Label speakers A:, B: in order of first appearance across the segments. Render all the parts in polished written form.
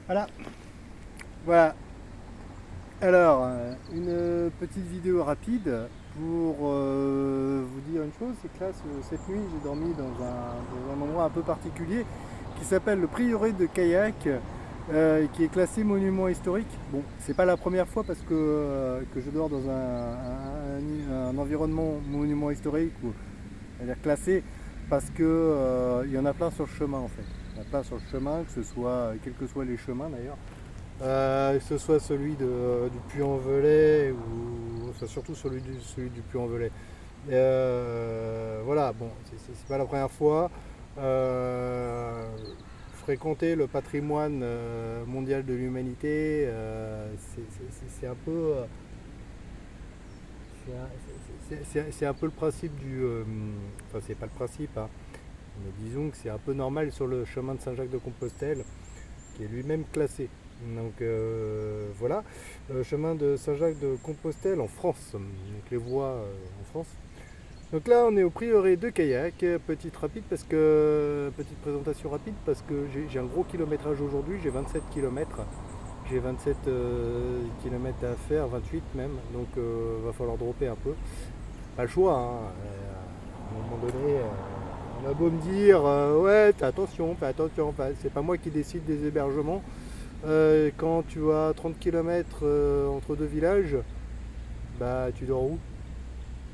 A: Voilà, voilà. Alors, une petite vidéo rapide pour vous dire une chose, c'est que là, cette nuit, j'ai dormi dans un endroit un peu particulier qui s'appelle le prieuré de Kayak, qui est classé monument historique. Bon, c'est pas la première fois parce que je dors dans un environnement monument historique ou c'est-à-dire classé parce que il y en a plein sur le chemin en fait. Il y en a plein sur le chemin, que ce soit, quels que soient les chemins d'ailleurs. Que ce soit celui du Puy-en-Velay ou enfin, surtout celui du Puy-en-Velay. Voilà, bon, c'est pas la première fois. Euh, Fréquenter le patrimoine mondial de l'humanité, c'est un peu, c'est un peu le principe enfin, c'est pas le principe, hein, mais disons que c'est un peu normal sur le chemin de Saint-Jacques-de-Compostelle, qui est lui-même classé. Donc voilà, chemin de Saint-Jacques-de-Compostelle en France, donc les voies en France. Donc là on est au prieuré de Kayak, petite présentation rapide parce que j'ai un gros kilométrage aujourd'hui, j'ai 27 km. J'ai 27 km à faire, 28 même, donc va falloir dropper un peu. Pas le choix, hein. À un moment donné, on a beau me dire ouais, fais attention, enfin, c'est pas moi qui décide des hébergements. Quand tu as 30 km entre deux villages, bah tu dors où?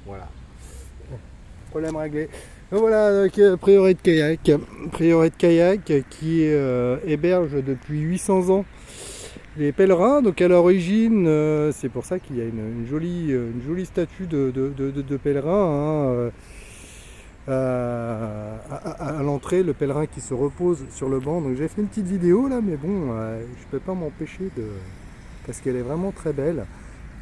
A: Voilà, problème réglé. Donc voilà, donc, prieuré de kayak qui héberge depuis 800 ans les pèlerins. Donc à l'origine, c'est pour ça qu'il y a une jolie statue de pèlerin, hein, à l'entrée, le pèlerin qui se repose sur le banc. Donc j'ai fait une petite vidéo là, mais bon, je peux pas m'empêcher parce qu'elle est vraiment très belle.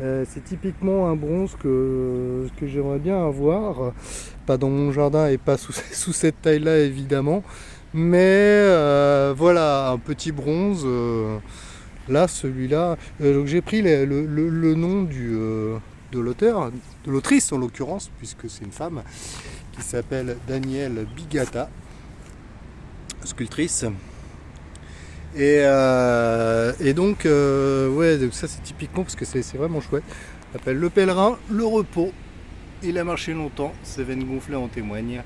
A: C'est typiquement un bronze que j'aimerais bien avoir, pas dans mon jardin et pas sous cette taille-là évidemment, mais voilà, un petit bronze. Là, celui-là, donc j'ai pris le nom de l'auteur, de l'autrice en l'occurrence, puisque c'est une femme, qui s'appelle Danielle Bigata, sculptrice. Et donc, ouais, donc ça c'est typiquement parce que c'est vraiment chouette. Ça s'appelle Le Pèlerin, le repos. Il a marché longtemps, ses veines gonflées en témoignent.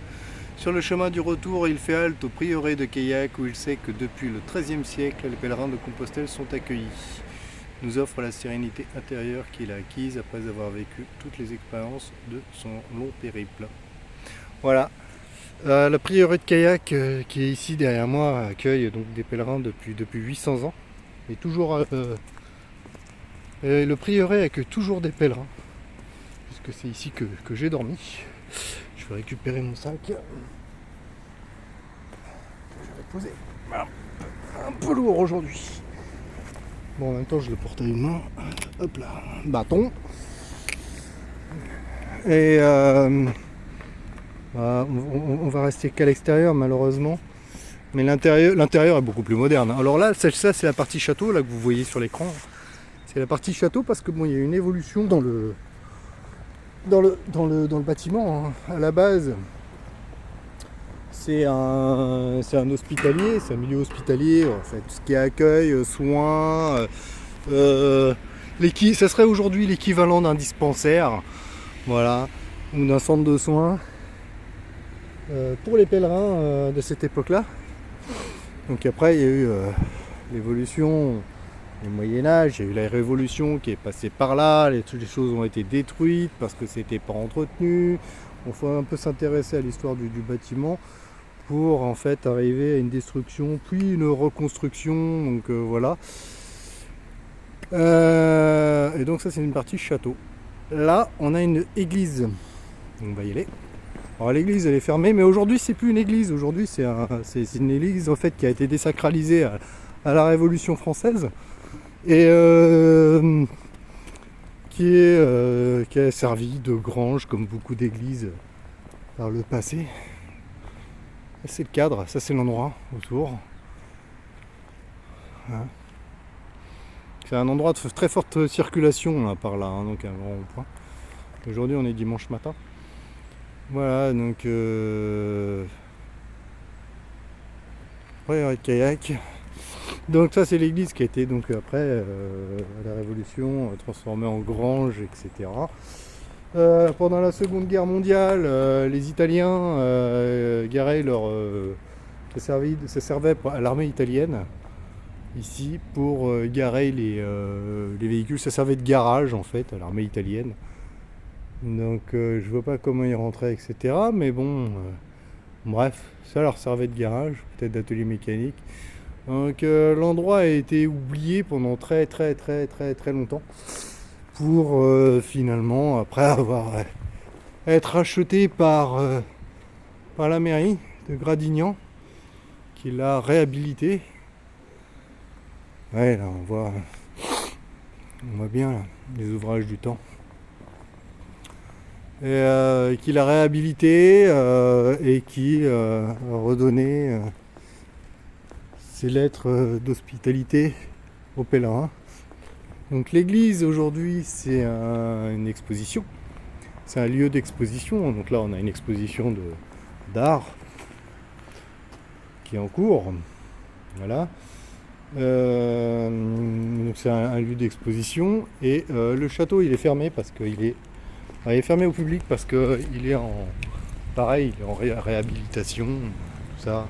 A: Sur le chemin du retour, il fait halte au prieuré de Kayak où il sait que depuis le XIIIe siècle, les pèlerins de Compostelle sont accueillis. Nous offre la sérénité intérieure qu'il a acquise après avoir vécu toutes les expériences de son long périple. Voilà. La prieuré de Kayak qui est ici derrière moi accueille donc des pèlerins depuis 800 ans. Et toujours, le prieuré accueille toujours des pèlerins, puisque c'est ici que j'ai dormi. Je vais récupérer mon sac. Je vais poser. Voilà. Un peu lourd aujourd'hui. Bon, en même temps, je le porte à une main. Hop là, bâton. Et on va rester qu'à l'extérieur, malheureusement. Mais l'intérieur est beaucoup plus moderne. Alors là, ça c'est la partie château là que vous voyez sur l'écran. C'est la partie château parce que bon, il y a une évolution dans le bâtiment, hein. À la base, c'est un hospitalier, c'est un milieu hospitalier, en fait, tout ce qui est accueil, soins. Ça serait aujourd'hui l'équivalent d'un dispensaire, voilà, ou d'un centre de soins pour les pèlerins de cette époque-là. Donc après, il y a eu l'évolution du Moyen-Âge, il y a eu la Révolution qui est passée par là, toutes les choses ont été détruites parce que c'était pas entretenu. Il faut un peu s'intéresser à l'histoire du bâtiment pour en fait arriver à une destruction puis une reconstruction, donc voilà. Et donc ça c'est une partie château. Là on a une église, on va y aller. Alors l'église elle est fermée, mais aujourd'hui c'est plus une église, aujourd'hui c'est une église en fait qui a été désacralisée à la Révolution française et qui a servi de grange comme beaucoup d'églises par le passé. C'est le cadre, ça c'est l'endroit autour. Hein. C'est un endroit de très forte circulation là, par là, hein, donc un grand point. Aujourd'hui on est dimanche matin. Voilà, donc ouais, kayak. Donc ça c'est l'église qui a été donc après à la Révolution transformée en grange, etc. Pendant la Seconde Guerre mondiale, les Italiens garaient se servaient à l'armée italienne ici pour garer les véhicules. Ça servait de garage en fait à l'armée italienne. Donc je vois pas comment ils rentraient, etc. Mais bon, bref, ça leur servait de garage, peut-être d'atelier mécanique. Donc l'endroit a été oublié pendant très longtemps pour finalement après avoir être racheté par la mairie de Gradignan qui l'a réhabilité. Ouais, là on voit bien là, les ouvrages du temps. Et qui l'a réhabilité et qui a redonné ses lettres d'hospitalité aux pèlerins. Donc l'église aujourd'hui c'est une exposition, c'est un lieu d'exposition. Donc là on a une exposition d'art qui est en cours. Voilà. Donc c'est un lieu d'exposition et le château il est fermé parce qu'il est fermé au public parce qu'il est en réhabilitation, tout ça.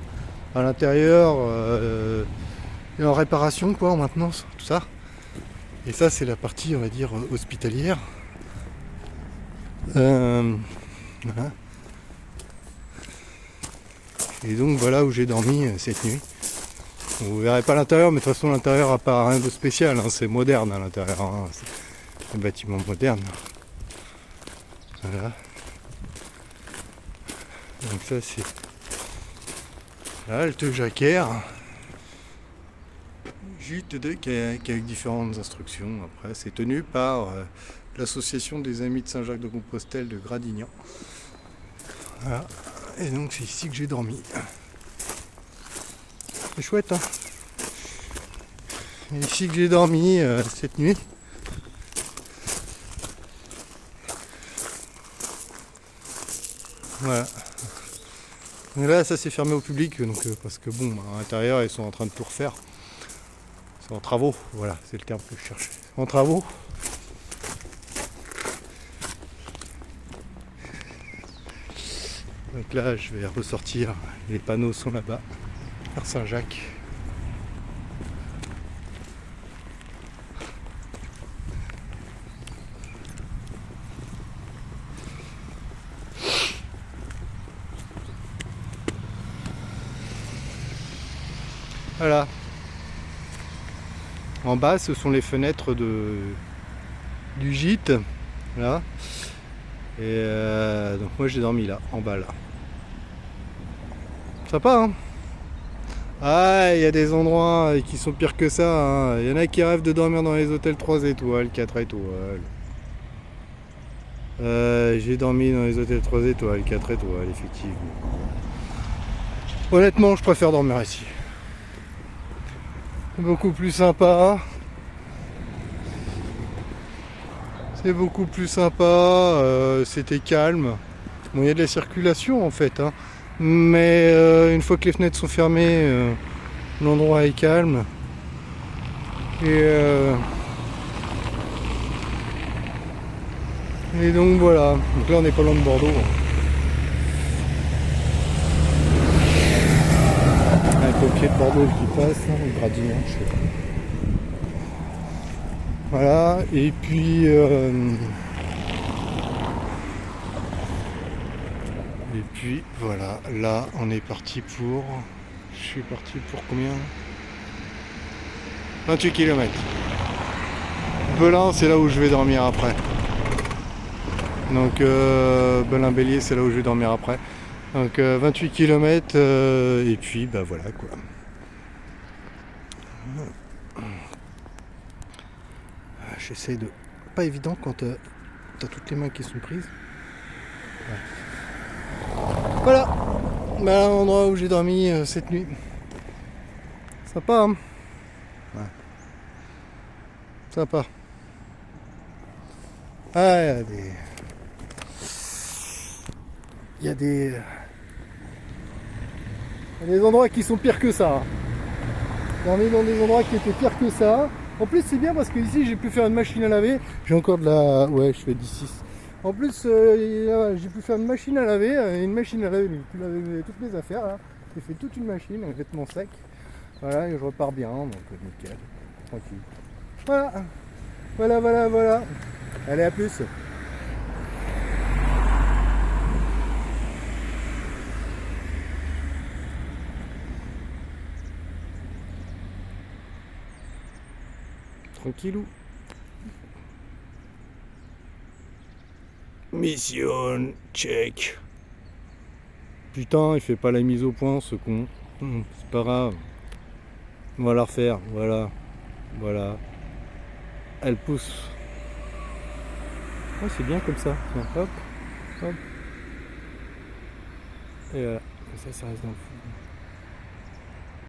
A: À l'intérieur, il est en réparation quoi, en maintenance, tout ça. Et ça c'est la partie on va dire hospitalière. Voilà. Et donc voilà où j'ai dormi cette nuit. Vous verrez pas l'intérieur, mais de toute façon l'intérieur n'a pas rien de spécial, hein, c'est moderne à l'intérieur, hein, c'est un bâtiment moderne. Voilà. Donc ça c'est la halte Jacquère. Gîte de kayak avec différentes instructions. Après c'est tenu par l'association des Amis de Saint-Jacques-de-Compostelle de Gradignan. Voilà. Et donc c'est ici que j'ai dormi. C'est chouette hein. C'est ici que j'ai dormi cette nuit. Voilà. Et là ça s'est fermé au public donc parce que bon à l'intérieur ils sont en train de tout refaire. Ils sont en travaux, voilà, c'est le terme que je cherchais. En travaux. Donc là je vais ressortir, les panneaux sont là-bas, vers Saint-Jacques. Voilà. En bas ce sont les fenêtres du gîte. Là. Et donc moi j'ai dormi là, en bas là. Sympa hein. Ah, il y a des endroits qui sont pires que ça. Hein. Il y en a qui rêvent de dormir dans les hôtels 3 étoiles, 4 étoiles. J'ai dormi dans les hôtels 3 étoiles, 4 étoiles, effectivement. Honnêtement, je préfère dormir ici. C'est beaucoup plus sympa. C'est beaucoup plus sympa. C'était calme. Bon, il y a de la circulation en fait. Hein. Mais une fois que les fenêtres sont fermées, l'endroit est calme. Et donc voilà. Donc là on n'est pas loin de Bordeaux. Un pompier de Bordeaux qui passe, hein, le Gradignan, je sais pas. Voilà, et puis voilà, là on est parti pour. Je suis parti pour combien 28 km. Belin c'est là où je vais dormir après. Donc Belin-Bélier c'est là où je vais dormir après. Donc 28 km et puis bah voilà quoi. J'essaie de. Pas évident quand t'as toutes les mains qui sont prises. Ouais. Voilà. Bah, l'endroit où j'ai dormi cette nuit. Sympa hein. Ouais. Sympa. Ah il y a des endroits qui sont pires que ça. Hein. dormi dans des endroits qui étaient pires que ça. En plus c'est bien parce que ici j'ai pu faire une machine à laver. J'ai encore de la... Ouais, je fais du 6. En plus j'ai pu faire une machine à laver. J'ai pu laver toutes mes affaires là. J'ai fait toute une machine, un vêtement sec. Voilà, et je repars bien, donc nickel. Tranquille. Voilà. Voilà, voilà, voilà. Allez, à plus. Tranquillou. Mission check. Putain, il fait pas la mise au point, ce con. C'est pas grave. On va la refaire. Voilà. Voilà. Elle pousse. Oh, c'est bien comme ça. Tiens, hop. Hop. Et voilà. Comme ça reste dans le fond.